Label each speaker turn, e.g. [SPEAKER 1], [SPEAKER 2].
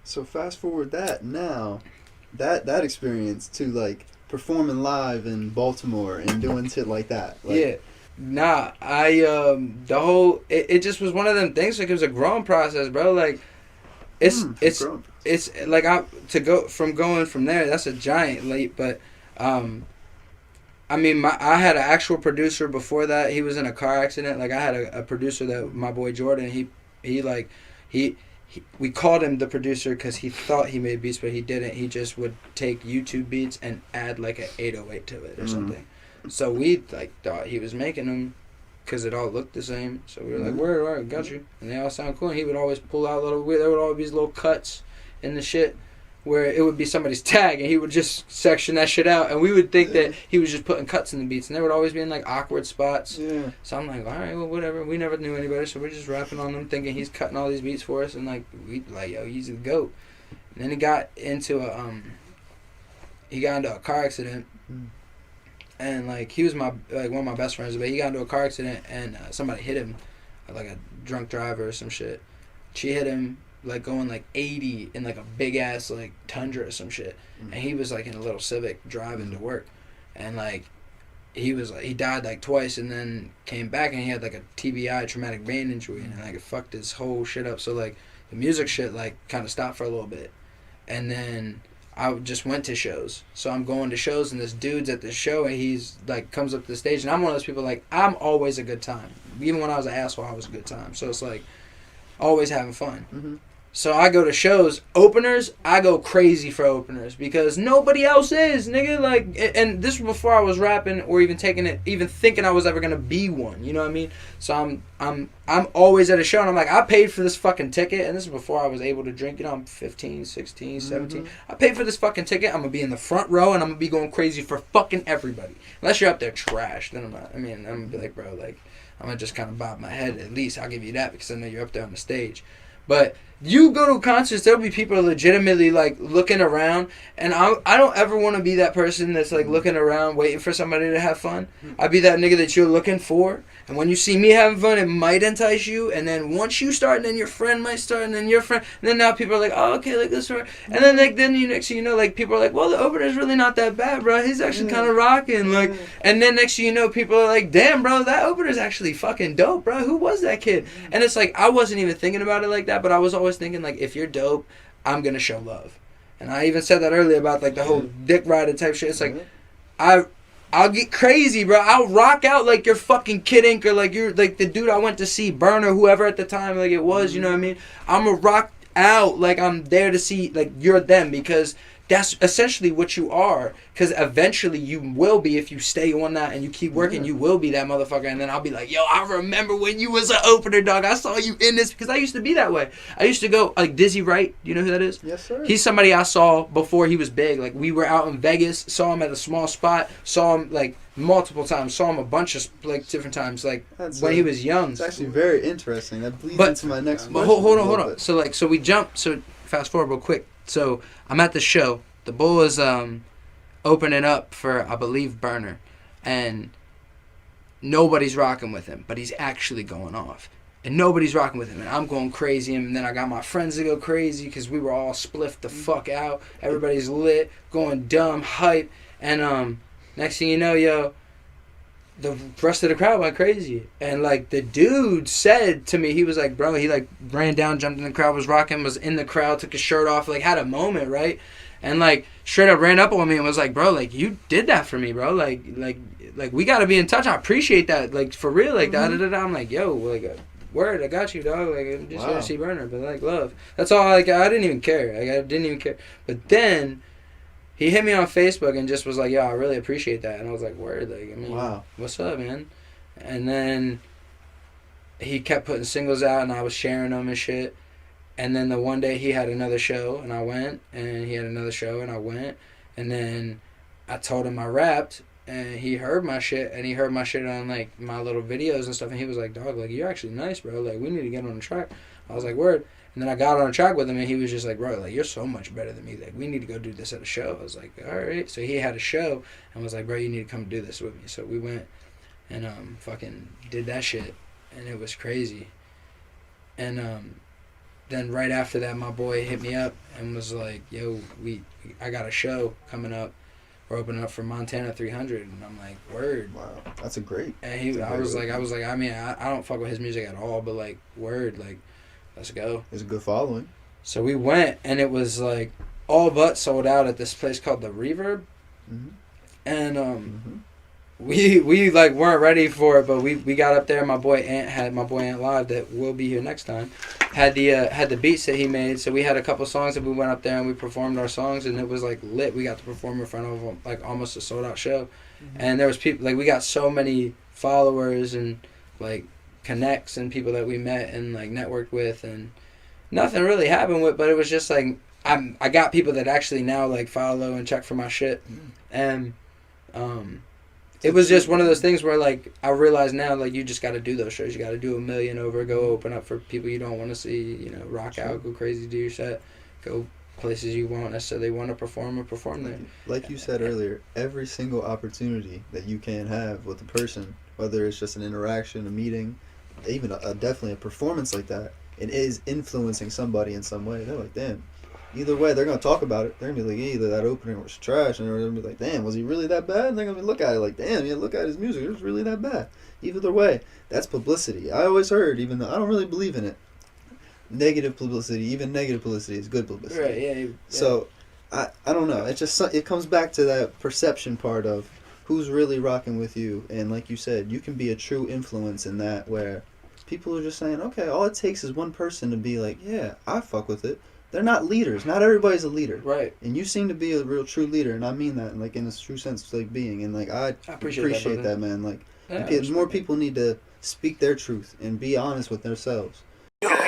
[SPEAKER 1] So fast forward that now, that experience to like performing live in Baltimore and doing shit like that. Like,
[SPEAKER 2] yeah. Nah, the whole, it just was one of them things, like, it was a growing process, bro, like, it's like, going from there, that's a giant leap, but, I mean, I had an actual producer before that. He was in a car accident. Like, I had a producer, that my boy Jordan, we called him the producer because he thought he made beats, but he didn't. He just would take YouTube beats and add like an 808 to it or something. So we like thought he was making them because it all looked the same. So we were like, "Word, all right, got you." And they all sound cool. And he would always pull out there would always be these little cuts in the shit where it would be somebody's tag, and he would just section that shit out, and we would think that he was just putting cuts in the beats, and they would always be in like awkward spots.
[SPEAKER 1] Yeah.
[SPEAKER 2] So I'm like, all right, well, whatever. We never knew any better, so we're just rapping on them, thinking he's cutting all these beats for us, and like yo, he's the GOAT. And then he got into a car accident, and like he was one of my best friends, but he got into a car accident, and somebody hit him, like a drunk driver or some shit. She hit him, like going like 80 in like a big ass like Tundra or some shit, and he was like in a little Civic driving to work, and like he died like twice, and then came back, and he had like a TBI, traumatic brain injury, and like it fucked his whole shit up. So like the music shit like kind of stopped for a little bit, and then I just went to shows. So I'm going to shows, and this dude's at the show, and he's like comes up to the stage, and I'm one of those people, like, I'm always a good time. Even when I was an asshole, I was a good time. So it's like always having fun. So I go to shows, openers, I go crazy for openers because nobody else is, nigga. Like, and this was before I was rapping or even thinking I was ever gonna be one. You know what I mean? So I'm always at a show, and I'm like, I paid for this fucking ticket, and this is before I was able to drink. You know, I'm 15, 16, 17. I paid for this fucking ticket. I'm gonna be in the front row, and I'm gonna be going crazy for fucking everybody. Unless you're up there trash, then I'm not. I mean, I'm gonna be like, bro, like, I'm gonna just kind of bob my head. At least I'll give you that because I know you're up there on the stage. But you go to concerts, there'll be people legitimately like looking around, and I don't ever want to be that person that's like looking around waiting for somebody to have fun. I'd be that nigga that you're looking for, and when you see me having fun, it might entice you, and then once you start, and then your friend might start, and then your friend, and then now people are like, oh, okay, like this, and then like next thing you know, like people are like, well, the opener's really not that bad, bro. He's actually kind of rocking, like, and then next thing you know, people are like, damn, bro, that opener's actually fucking dope, bro. Who was that kid? And it's like I wasn't even thinking about it like that, but I was always thinking like, if you're dope, I'm gonna show love. And I even said that earlier about like the whole dick rider type shit. It's like I'll get crazy, bro. I'll rock out like you're fucking Kid Ink, or like you're like the dude I went to see, Burner, whoever at the time like it was, you know what I mean? I'm gonna rock out like I'm there to see like you're them, because that's essentially what you are. Because eventually you will be, if you stay on that and you keep working, you will be that motherfucker. And then I'll be like, yo, I remember when you was an opener, dog. I saw you in this. Because I used to be that way. I used to go, like, Dizzy Wright. You know who that is?
[SPEAKER 1] Yes, sir.
[SPEAKER 2] He's somebody I saw before he was big. Like, we were out in Vegas, saw him at a small spot, saw him, like, multiple times, saw him a bunch of, like, different times, like, when he was young.
[SPEAKER 1] It's actually very interesting. That bleeds into my next question.
[SPEAKER 2] But hold on. So, like, so we jump. So, fast forward real quick. So, I'm at the show. The Bull is opening up for, I believe, Burner. And nobody's rocking with him, but he's actually going off. And nobody's rocking with him, and I'm going crazy. And then I got my friends to go crazy because we were all spliffed the fuck out. Everybody's lit, going dumb, hype. And next thing you know, yo, the rest of the crowd went crazy. And, like, the dude said to me, he was like, bro, he, like, ran down, jumped in the crowd, was rocking, was in the crowd, took his shirt off, like, had a moment, right? And, like, straight up ran up on me and was like, bro, like, you did that for me, bro. Like we got to be in touch. I appreciate that. Like, for real, like, da-da-da-da. I'm like, yo, like, word, I got you, dog. Like, I'm just here to see Burner, but, like, love. That's all. Like, I didn't even care. Like, I didn't even care. But then he hit me on Facebook and just was like, yo, I really appreciate that. And I was like, word. Like, I mean, what's up, man? And then he kept putting singles out, and I was sharing them and shit. And then the one day he had another show, and I went, and he had another show, and I went. And then I told him I rapped, and he heard my shit, and he heard my shit on, like, my little videos and stuff, and he was like, dog, like, you're actually nice, bro. Like, we need to get on the track. I was like, word. And then I got on the track with him, and he was just like, bro, like, you're so much better than me. Like, we need to go do this at a show. I was like, all right. So he had a show, and was like, bro, you need to come do this with me. So we went and fucking did that shit, and it was crazy. And then right after that, my boy hit me up and was like, "Yo, I got a show coming up. We're opening up for Montana 300." And I'm like, "Word."
[SPEAKER 1] Wow, that's a great.
[SPEAKER 2] And I was like, I mean, I don't fuck with his music at all, but like, word, like, let's go.
[SPEAKER 1] It's a good following.
[SPEAKER 2] So we went, and it was like all but sold out at this place called the Reverb,
[SPEAKER 1] Mm-hmm.
[SPEAKER 2] and we like weren't ready for it, but we got up there. My boy Ant Live, that will be here next time, had the beats that he made. So we had a couple songs that we went up there and we performed our songs, and it was like lit. We got to perform in front of like almost a sold out show, and there was people like we got so many followers and like connects and people that we met and like networked with, and nothing really happened with, but it was just like I got people that actually now like follow and check for my shit, and it was just one of those things where like I realize now like you just got to do those shows. You got to do 1 million over, go open up for people you don't want to see, you know, rock out, go crazy, do your set, go places you won't necessarily want to perform or perform there.
[SPEAKER 1] Like you said earlier, every single opportunity that you can have with a person, whether it's just an interaction, a meeting, even definitely a performance like that, it is influencing somebody in some way. They're like, damn. Either way, they're going to talk about it. They're going to be like, either that opening was trash, and they're going to be like, damn, was he really that bad? And they're going to look at it like, damn, yeah, look at his music. It was really that bad. Either way, that's publicity. I always heard, even though I don't really believe in it, negative publicity, even negative publicity is good publicity.
[SPEAKER 2] Right, yeah.
[SPEAKER 1] So, I don't know. It just it comes back to that perception part of who's really rocking with you. And like you said, you can be a true influence in that where people are just saying, okay, all it takes is one person to be like, yeah, I fuck with it. They're not leaders. Not everybody's a leader.
[SPEAKER 2] Right.
[SPEAKER 1] And you seem to be a real true leader, and I mean that, like in a true sense, like being, and like I appreciate that, man. Like, more people need to speak their truth and be honest with themselves.
[SPEAKER 3] Gazebo,